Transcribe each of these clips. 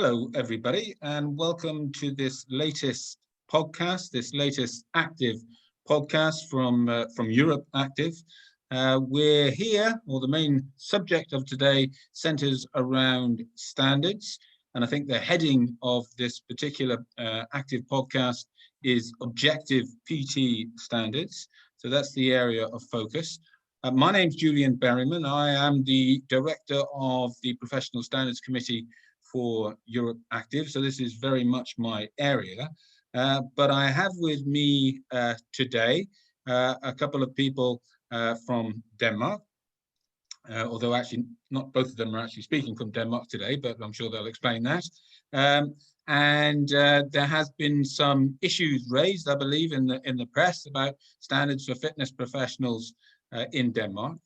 Hello, everybody, and welcome to this latest podcast, this latest active podcast from EuropeActive. We're here, or the main subject of today centers around standards, and I think the heading of this particular active podcast is Objective PT Standards. So that's the area of focus. My name's Julian Berriman. I am the Director of the Professional Standards Committee for EuropeActive, so this is very much my area. But I have with me today a couple of people from Denmark, although actually not both of them are actually speaking from Denmark today, but I'm sure they'll explain that. There has been some issues raised, I believe, in the press about standards for fitness professionals in Denmark.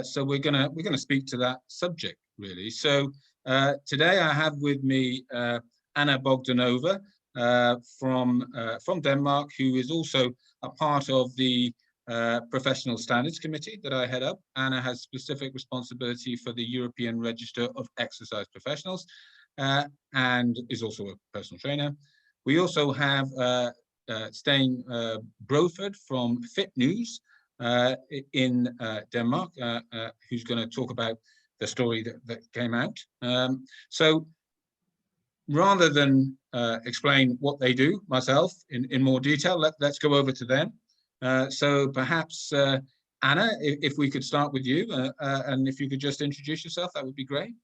So we're gonna speak to that subject really. So today I have with me Anna Bogdanova from Denmark, who is also a part of the Professional Standards Committee that I head up. Anna has specific responsibility for the European Register of Exercise Professionals and is also a personal trainer. We also have Steen Broford from FITNEWS in Denmark, who's going to talk about the story that came out. So rather than explain what they do myself in more detail, let's go over to them. So perhaps Anna, if we could start with you, and if you could just introduce yourself, that would be great.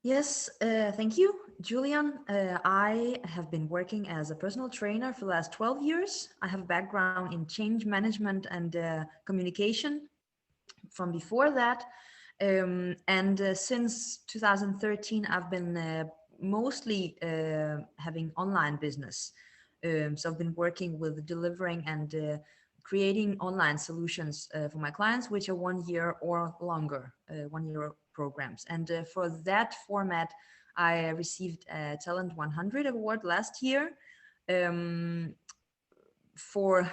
Yes, thank you, Julian. I have been working as a personal trainer for the last 12 years. I have a background in change management and communication from before that. Since 2013, I've been mostly having online business. So I've been working with delivering and creating online solutions for my clients, which are 1 year or longer, 1 year programs. And for that format, I received a Talent 100 award last year. For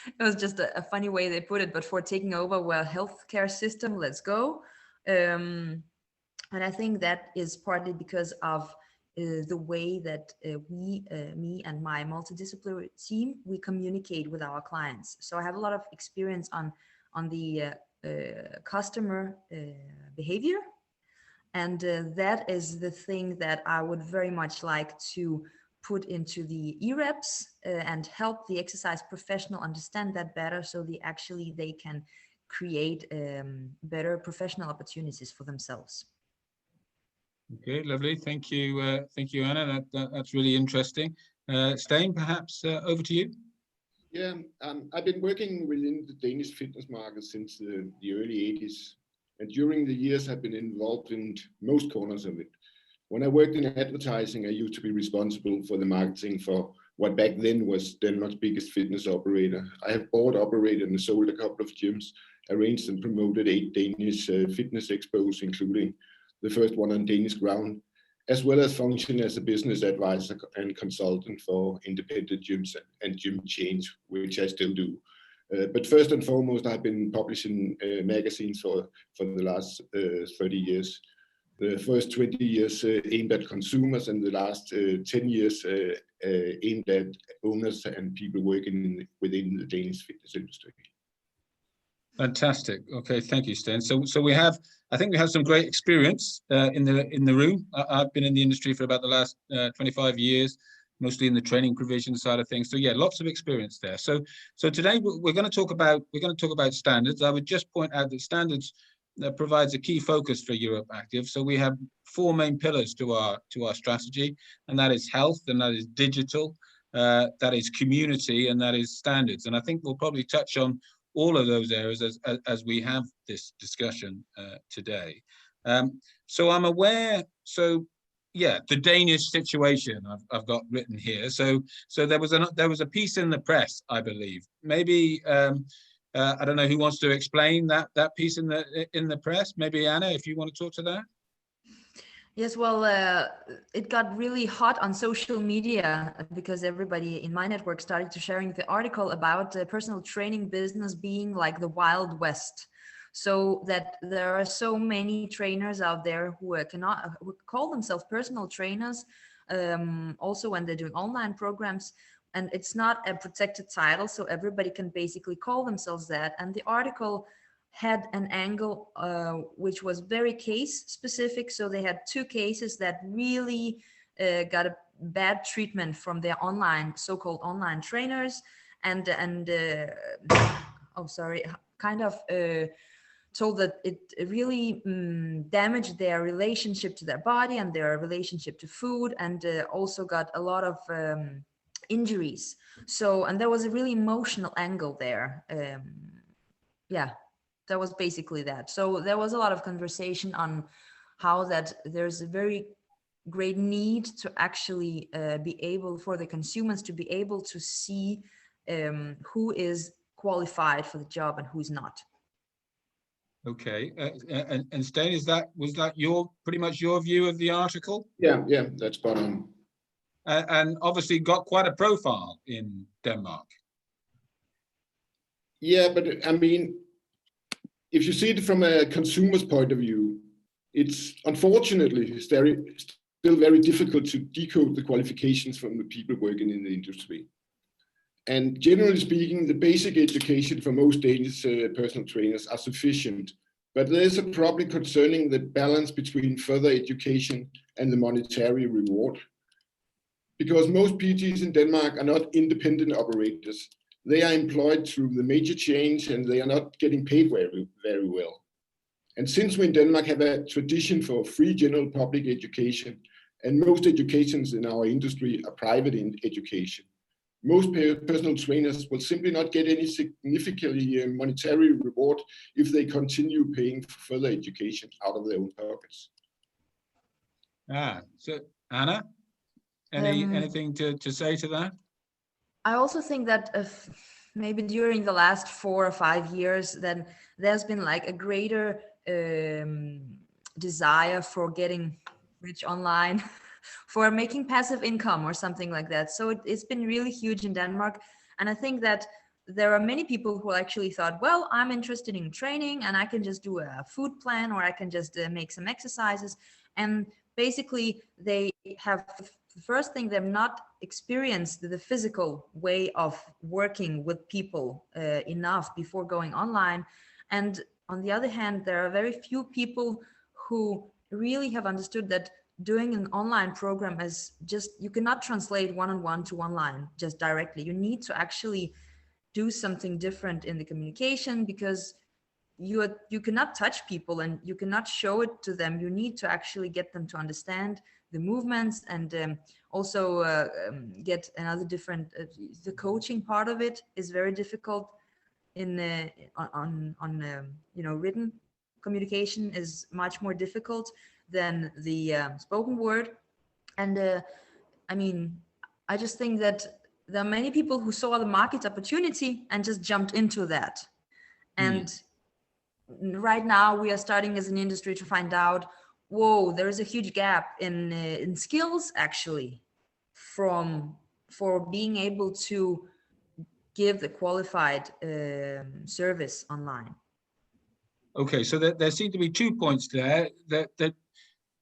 it was just a funny way they put it, but for taking over a healthcare system, let's go. And I think that is partly because of the way that me and my multidisciplinary team, we communicate with our clients. So I have a lot of experience on the customer behavior, and that is the thing that I would very much like to put into the EREPs and help the exercise professional understand that better, so they can create better professional opportunities for themselves. Okay, lovely. Thank you, Anna. That's really interesting. Steen, perhaps over to you. Yeah, I've been working within the Danish fitness market since the early 80s. And during the years, I've been involved in most corners of it. When I worked in advertising, I used to be responsible for the marketing for what back then was Denmark's biggest fitness operator. I have bought, operated, and sold a couple of gyms, arranged and promoted 8 Danish fitness expos, including the first one on Danish ground, as well as function as a business advisor and consultant for independent gyms and gym chains, which I still do. But first and foremost, I've been publishing magazines for the last 30 years. The first 20 years aimed at consumers, and the last 10 years aimed at owners and people working within the Danish fitness industry. Fantastic. Okay, thank you, Steen. So I think we have some great experience in the room. I've been in the industry for about the last 25 years, mostly in the training provision side of things. So yeah, lots of experience there. So today we're going to talk about standards. I would just point out that standards provides a key focus for EuropeActive. So we have 4 main pillars to our strategy, and that is health, and that is digital, that is community, and that is standards. And I think we'll probably touch on all of those areas as we have this discussion today. So I'm aware. So yeah, the Danish situation I've got written here. So there was a piece in the press, I believe. Maybe I don't know who wants to explain that piece in the press. Maybe Anna, if you want to talk to that. Yes, well, it got really hot on social media because everybody in my network started to sharing the article about personal training business being like the Wild West. so that there are so many trainers out there who who call themselves personal trainers, also when they're doing online programs, and it's not a protected title, so everybody can basically call themselves that. And the article had an angle which was very case specific, so they had 2 cases that really got a bad treatment from their so-called online trainers, and kind of told that it really damaged their relationship to their body and their relationship to food, and also got a lot of injuries. So, and there was a really emotional angle there. Yeah, that was basically that. So there was a lot of conversation on how that there's a very great need to actually be able for the consumers to be able to see who is qualified for the job and who's not. Okay, and Steen, was that pretty much your view of the article? Yeah, that's spot on. And obviously got quite a profile in Denmark. Yeah, but I mean, if you see it from a consumer's point of view, it's unfortunately still very difficult to decode the qualifications from the people working in the industry. And generally speaking, the basic education for most Danish personal trainers are sufficient, but there is a problem concerning the balance between further education and the monetary reward. Because most PTs in Denmark are not independent operators. They are employed through the major chains and they are not getting paid very, very well. And since we in Denmark have a tradition for free general public education, and most educations in our industry are private in education, most personal trainers will simply not get any significantly monetary reward if they continue paying for further education out of their own pockets. So Anna, anything to say to that? I also think that maybe during the last 4 or 5 years, then there's been like a greater desire for getting rich online, for making passive income or something like that. So it's been really huge in Denmark. And I think that there are many people who actually thought, well, I'm interested in training and I can just do a food plan, or I can just make some exercises. And basically they have, the first thing, they've not experienced the physical way of working with people enough before going online. And on the other hand, there are very few people who really have understood that doing an online program is just, you cannot translate one-on-one to online just directly. You need to actually do something different in the communication, because you cannot touch people and you cannot show it to them. You need to actually get them to understand the movements, and also get another different, the coaching part of it is very difficult in written communication is much more difficult than the spoken word. And I mean, I just think that there are many people who saw the market opportunity and just jumped into that. And right now we are starting as an industry to find out, whoa, there is a huge gap in skills actually for being able to give the qualified service online. Okay, so there seem to be 2 points there that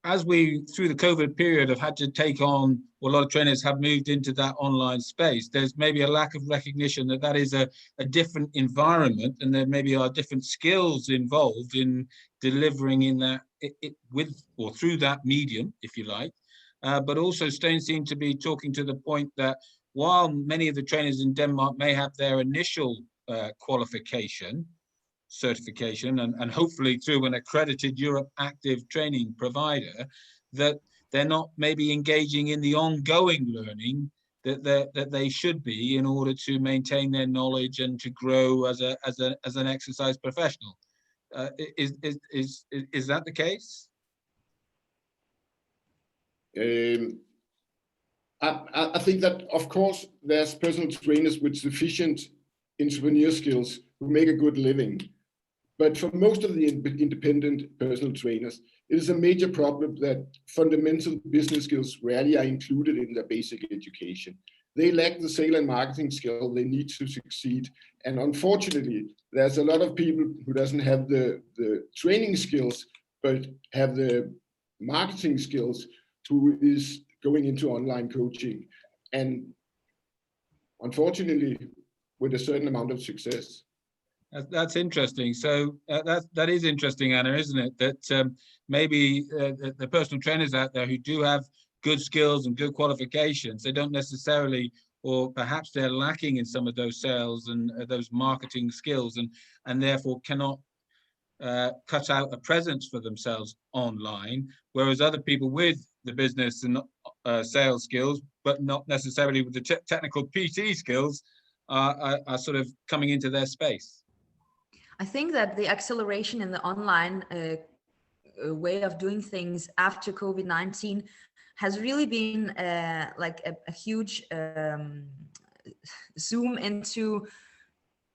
as we, through the COVID period, have had to take on, well, a lot of trainers have moved into that online space. There's maybe a lack of recognition that is a different environment, and there maybe are different skills involved in delivering in that with or through that medium, if you like. But also Steen seemed to be talking to the point that while many of the trainers in Denmark may have their initial certification and hopefully through an accredited EuropeActive training provider, that they're not maybe engaging in the ongoing learning that they should be in order to maintain their knowledge and to grow as an exercise professional. Is that the case? I think that, of course, there's personal trainers with sufficient entrepreneur skills who make a good living. But for most of the independent personal trainers, it is a major problem that fundamental business skills rarely are included in their basic education. they lack the sale and marketing skill they need to succeed. And unfortunately, there's a lot of people who doesn't have the training skills, but have the marketing skills, who is going into online coaching. And unfortunately, with a certain amount of success. That's interesting. So that is interesting, Anna, isn't it? That maybe the personal trainers out there who do have good skills and good qualifications, they don't necessarily, or perhaps they're lacking in some of those sales and those marketing skills, and therefore cannot cut out a presence for themselves online, whereas other people with the business and sales skills, but not necessarily with the technical PT skills, are sort of coming into their space. I think that the acceleration in the online way of doing things after COVID-19 has really been like a huge zoom into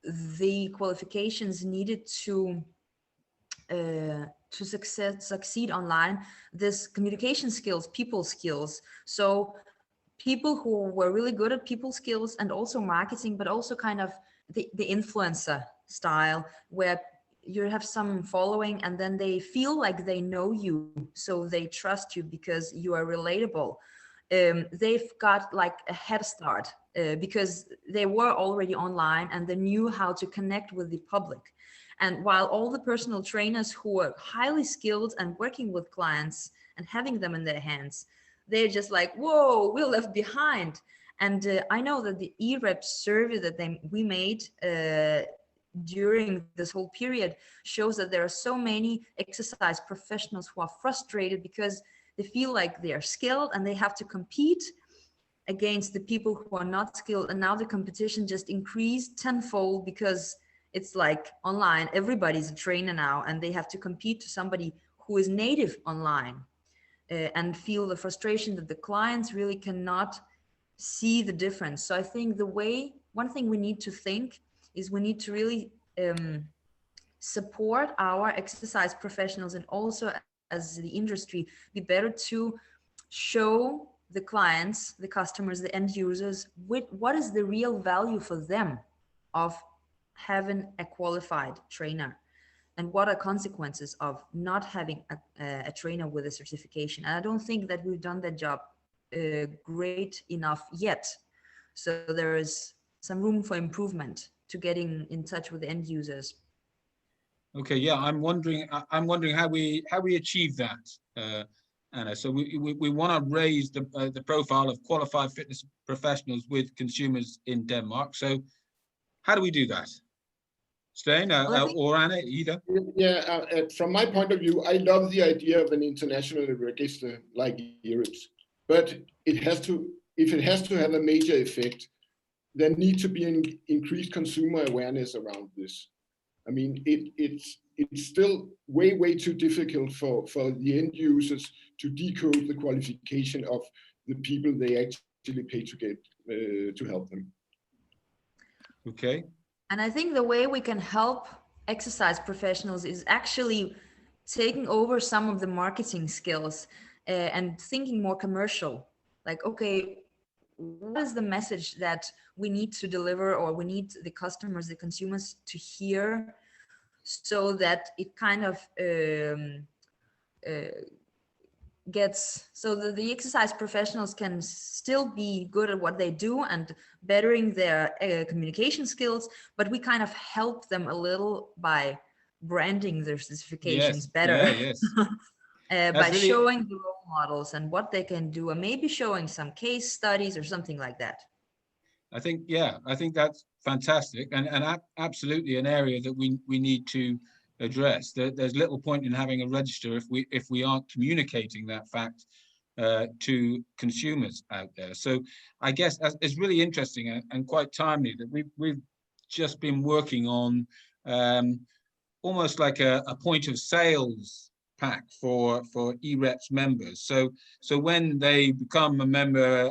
the qualifications needed to succeed online. This communication skills, people skills. So people who were really good at people skills and also marketing, but also kind of the influencer style, where you have some following and then they feel like they know you, so they trust you because you are relatable. They've got like a head start because they were already online and they knew how to connect with the public. And while all the personal trainers who are highly skilled and working with clients and having them in their hands, they're just like, whoa, we're left behind. And I know that the EREP survey that we made during this whole period shows that there are so many exercise professionals who are frustrated because they feel like they are skilled and they have to compete against the people who are not skilled. And now the competition just increased tenfold because it's like online, everybody's a trainer now, and they have to compete to somebody who is native online, and feel the frustration that the clients really cannot see the difference. So I think one thing we need to think is we need to really support our exercise professionals, and also as the industry be better to show the clients, the customers, the end users, what is the real value for them of having a qualified trainer, and what are consequences of not having a trainer with a certification. And I don't think that we've done that job great enough yet. So there is some room for improvement to getting in touch with the end users. Okay, yeah, I'm wondering how we achieve that, Anna. So we want to raise the profile of qualified fitness professionals with consumers in Denmark. So how do we do that? Steen or Anna, either? Yeah, from my point of view, I love the idea of an international register like Europe's, but if it has to have a major effect, there needs to be an increased consumer awareness around this. I mean, it's still way too difficult for the end users to decode the qualification of the people they actually pay to get to help them. Okay. And I think the way we can help exercise professionals is actually taking over some of the marketing skills and thinking more commercial. Like, okay, what is the message that we need to deliver, or we need the customers, the consumers to hear, so that it kind of gets, so that the exercise professionals can still be good at what they do and bettering their communication skills, but we kind of help them a little by branding their certifications better. Yes. By really showing the role models and what they can do, and maybe showing some case studies or something like that. I think that's fantastic, and absolutely an area that we need to address. There's little point in having a register if we aren't communicating that fact to consumers out there. So I guess it's really interesting and quite timely that we've just been working on almost like a point of sales pack for EREP's members. So when they become a member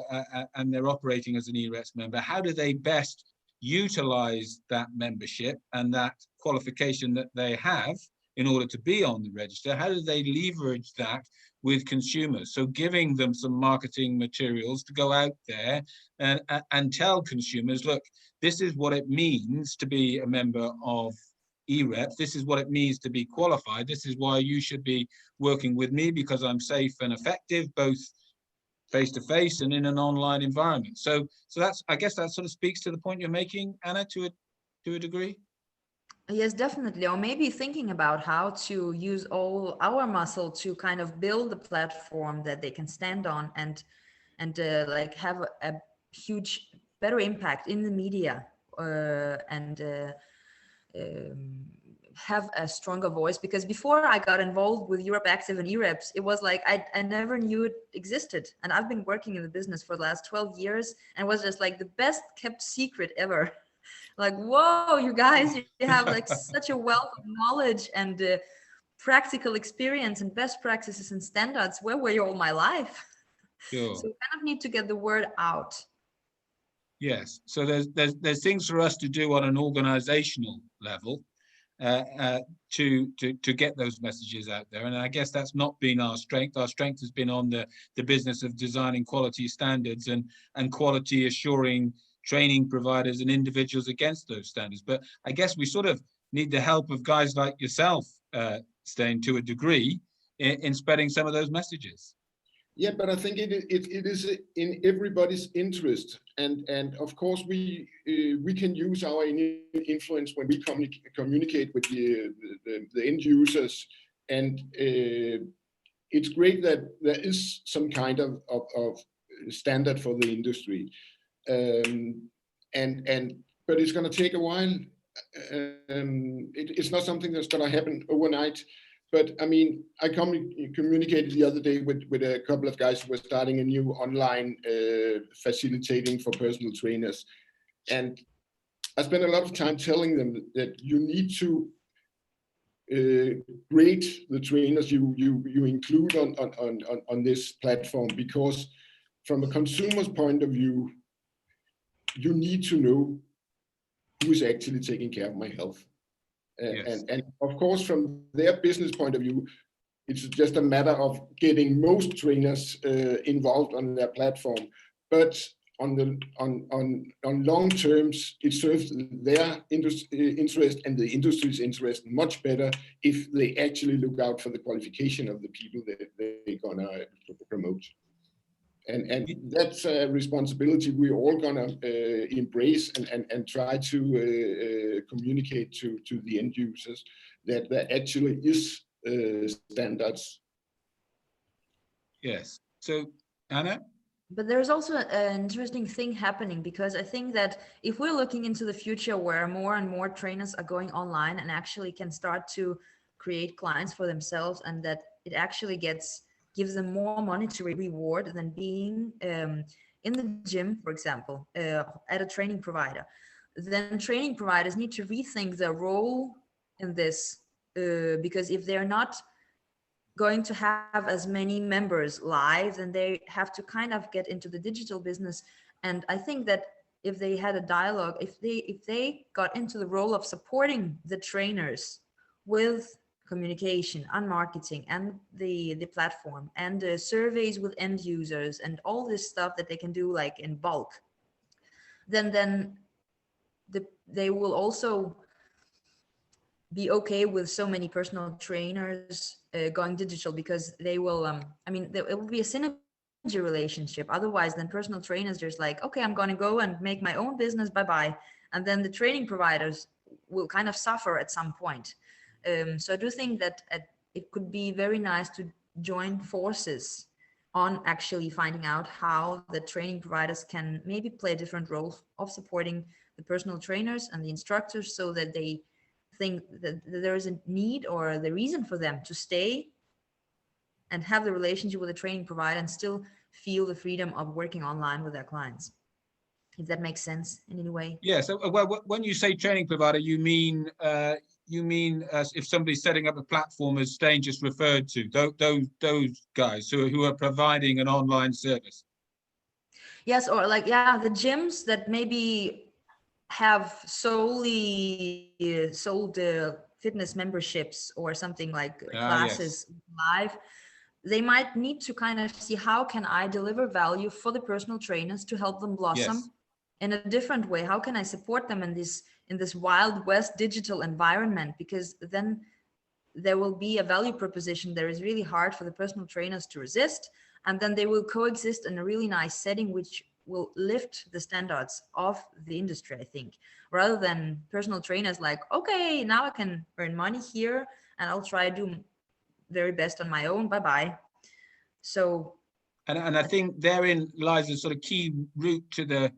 and they're operating as an EREP's member, how do they best utilize that membership and that qualification that they have in order to be on the register? How do they leverage that with consumers? So giving them some marketing materials to go out there and tell consumers, look, this is what it means to be a member of EuropeActive. This is what it means to be qualified. This is why you should be working with me, because I'm safe and effective, both face-to-face and in an online environment. So that's, I guess that sort of speaks to the point you're making, Anna, to a degree. Yes, definitely. Or maybe thinking about how to use all our muscle to kind of build a platform that they can stand on and like have a huge, better impact in the media, and have a stronger voice. Because before I got involved with EuropeActive and EUREPS, it was like I never knew it existed. And I've been working in the business for the last 12 years, and it was just like the best kept secret ever. Like, whoa, you guys, you have like such a wealth of knowledge and practical experience and best practices and standards. Where were you all my life? Sure. So we kind of need to get the word out. Yes. So there's things for us to do on an organizational level to get those messages out there. And I guess that's not been our strength. Our strength has been on the business of designing quality standards and quality assuring training providers and individuals against those standards. But I guess we sort of need the help of guys like yourself, Steen, to a degree in spreading some of those messages. Yeah, but I think it is in everybody's interest, and of course we can use our influence when we communicate with the end users, and it's great that there is some kind of standard for the industry, but it's going to take a while. It's not something that's going to happen overnight. But I mean, I communicated the other day with a couple of guys who were starting a new online facilitating for personal trainers. And I spent a lot of time telling them that you need to grade the trainers you include on this platform, because from a consumer's point of view, you need to know who is actually taking care of my health. Yes. And of course, from their business point of view, it's just a matter of getting most trainers involved on their platform. But on long terms, it serves their interest and the industry's interest much better if they actually look out for the qualification of the people that they're gonna promote. And that's a responsibility we're all gonna embrace and try to communicate to the end users that there actually is standards. Yes. So, Anna? But there's also an interesting thing happening, because I think that if we're looking into the future where more and more trainers are going online and actually can start to create clients for themselves, and that it actually gives them more monetary reward than being in the gym, for example, at a training provider, then training providers need to rethink their role in this, because if they're not going to have as many members live, then they have to kind of get into the digital business. And I think that if they had a dialogue, if they got into the role of supporting the trainers with communication and marketing and the platform and surveys with end users and all this stuff that they can do like in bulk, then they will also be okay with so many personal trainers going digital, because they will it will be a synergy relationship. Otherwise, then personal trainers just like, okay, I'm going to go and make my own business, bye-bye, and then the training providers will kind of suffer at some point. So I do think that it could be very nice to join forces on actually finding out how the training providers can maybe play a different role of supporting the personal trainers and the instructors, so that they think that there is a need or the reason for them to stay and have the relationship with the training provider and still feel the freedom of working online with their clients. If that makes sense in any way. Yeah. So, well, when you say training provider, you mean if somebody's setting up a platform, as Steen just referred to, those guys who are providing an online service. Yes, or like, yeah, the gyms that maybe have solely sold fitness memberships or something like Yes. classes live, they might need to kind of see how can I deliver value for the personal trainers to help them blossom Yes. in a different way. How can I support them in this wild west digital environment? Because then there will be a value proposition that is really hard for the personal trainers to resist, and then they will coexist in a really nice setting which will lift the standards of the industry, I think, rather than personal trainers like, okay, now I can earn money here and I'll try to do very best on my own, bye-bye. So and I think therein lies a sort of key route to the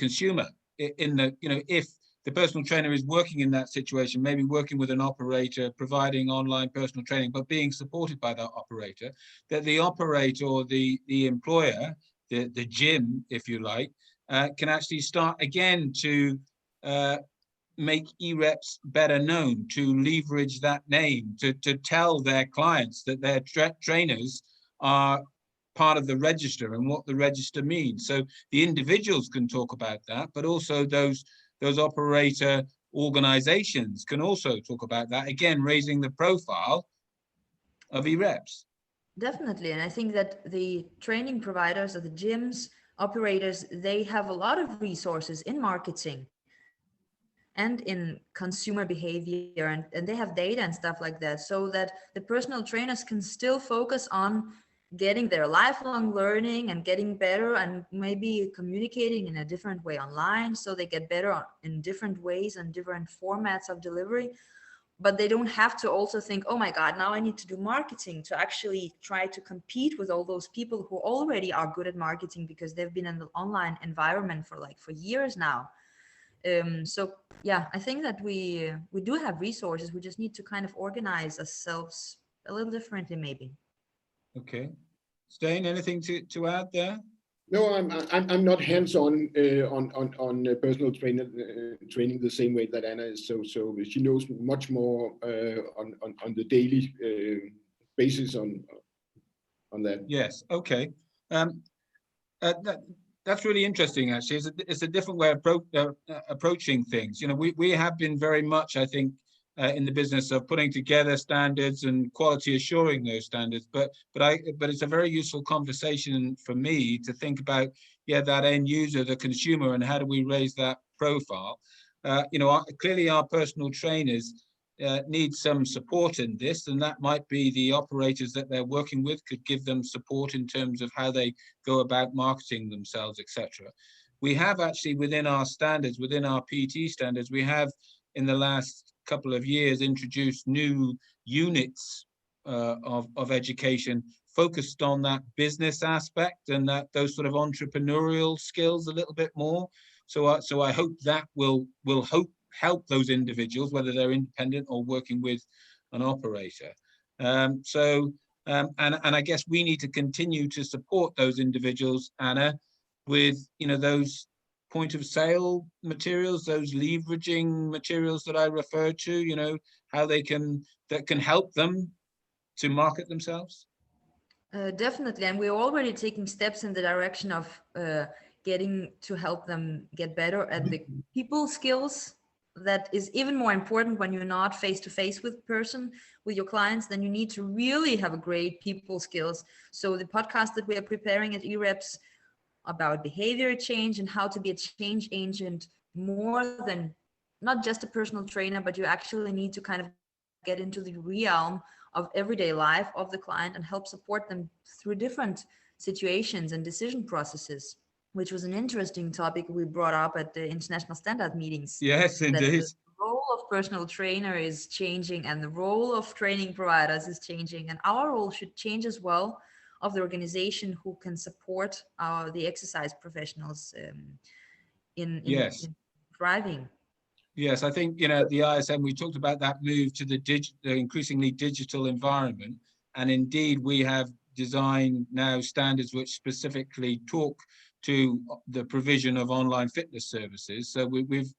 consumer, in the, you know, if the personal trainer is working in that situation, maybe working with an operator, providing online personal training, but being supported by that operator, that the operator or the employer, the gym, if you like, can actually start again to make EREPs better known, to leverage that name, to tell their clients that their trainers are part of the register and what the register means. So the individuals can talk about that, but also those operator organizations can also talk about that, again, raising the profile of EREPs. definitely. And I think that the training providers or the gyms, operators, they have a lot of resources in marketing and in consumer behavior, and they have data and stuff like that, so that the personal trainers can still focus on getting their lifelong learning and getting better, and maybe communicating in a different way online, so they get better in different ways and different formats of delivery. But they don't have to also think, oh my God, now I need to do marketing to actually try to compete with all those people who already are good at marketing because they've been in the online environment for years now. So yeah, I think that we do have resources. We just need to kind of organize ourselves a little differently, maybe. Okay, Steen, anything to add there? No, I'm not hands-on on personal training the same way that Anna is. So she knows much more on the daily basis on that. Yes. Okay. That's really interesting. Actually, it's a different way of approaching things. You know, we have been very much, I think, in the business of putting together standards and quality assuring those standards. But it's a very useful conversation for me to think about, yeah, that end user, the consumer, and how do we raise that profile? You know, clearly our personal trainers need some support in this, and that might be the operators that they're working with could give them support in terms of how they go about marketing themselves, etc. We have actually within our standards, within our PT standards, we have in the last couple of years introduced new units of education focused on that business aspect and that those sort of entrepreneurial skills a little bit more. So I hope that will help those individuals, whether they're independent or working with an operator. And I guess we need to continue to support those individuals, Anna, with, you know, those point of sale materials, those leveraging materials that I referred to, you know, how that can help them to market themselves. Definitely, and we're already taking steps in the direction of getting to help them get better at the people skills. That is even more important when you're not face to face with your clients. Then you need to really have a great people skills. So the podcast that we are preparing at EREPs about behavior change and how to be a change agent more than not just a personal trainer, but you actually need to kind of get into the realm of everyday life of the client and help support them through different situations and decision processes, which was an interesting topic we brought up at the international standard meetings. Yes, indeed. The role of personal trainer is changing and the role of training providers is changing, and our role should change as well, of the organization who can support the exercise professionals in thriving. Yes, I think, you know, at the ISM, we talked about that move to the increasingly digital environment. And indeed, we have designed now standards which specifically talk to the provision of online fitness services. So we've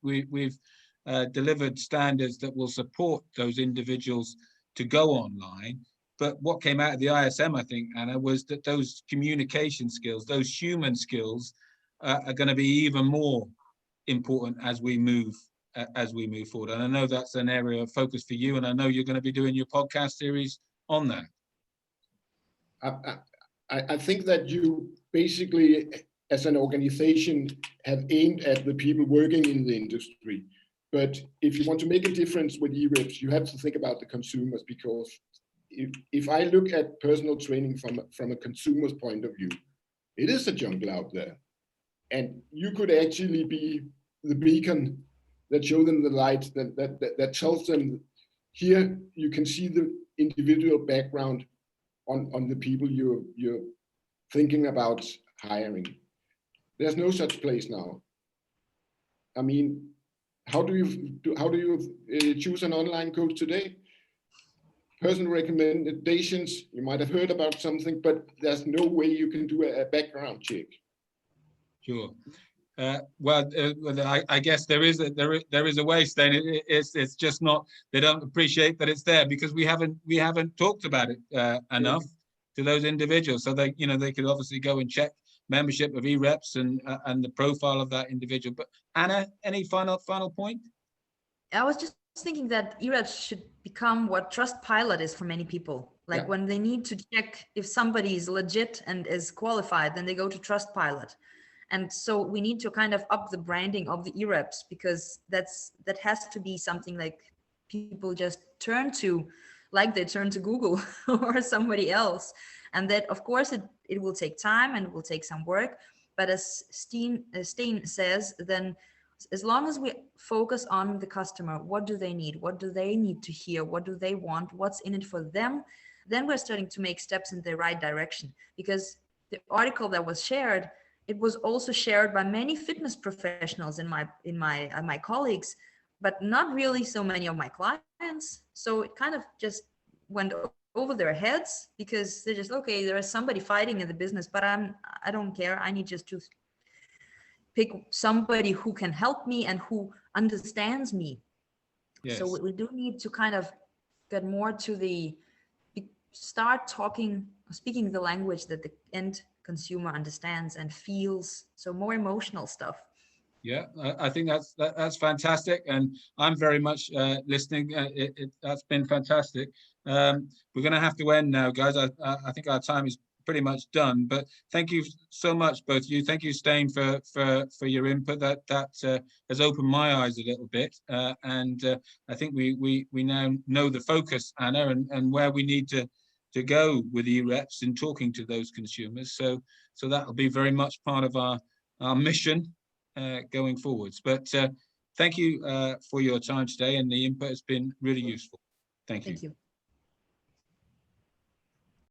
delivered standards that will support those individuals to go online. But what came out of the ISM, I think, Anna, was that those communication skills, those human skills, are going to be even more important as we move as we move forward. And I know that's an area of focus for you, and I know you're going to be doing your podcast series on that. I think that you basically, as an organization, have aimed at the people working in the industry. But if you want to make a difference with EUREPS, you have to think about the consumers, because if I look at personal training from a consumer's point of view, it is a jungle out there. And you could actually be the beacon that shows them the light, that tells them, here you can see the individual background on the people you're thinking about hiring. There's no such place now. I mean, how do you choose an online coach today? Personal recommendations, you might have heard about something, but there's no way you can do a background check. Sure. Well, I guess there is a way, Steen. It's just not, they don't appreciate that it's there because we haven't talked about it enough to those individuals. So they could obviously go and check membership of EUREPS and the profile of that individual. But Anna, any final point? I was just thinking that EUREPS should become what Trustpilot is for many people. Like when they need to check if somebody is legit and is qualified, then they go to Trustpilot. And so we need to kind of up the branding of the EUREPS, because that has to be something like people just turn to, like they turn to Google or somebody else. And that, of course, it will take time and it will take some work. But as Steen says, then as long as we focus on the customer, what do they need? What do they need to hear? What do they want? What's in it for them? Then we're starting to make steps in the right direction. Because the article that was shared, it was also shared by many fitness professionals in my colleagues, but not really so many of my clients. So it kind of just went over their heads, because they're just, okay, there is somebody fighting in the business, but I don't care. I need just to pick somebody who can help me and who understands me. Yes. So we do need to kind of get more to start speaking the language that the end consumer understands and feels, so more emotional stuff. Yeah, I think that's fantastic, and I'm very much listening. That's been fantastic. We're going to have to end now, guys. I think our time is pretty much done. But thank you so much, both of you. Thank you, Steen, for your input. That has opened my eyes a little bit, and I think we now know the focus, Anna, and where we need to go with EUREPS in talking to those consumers. So that will be very much part of our mission going forwards. But thank you for your time today, and the input has been really useful. Thank you. Thank you.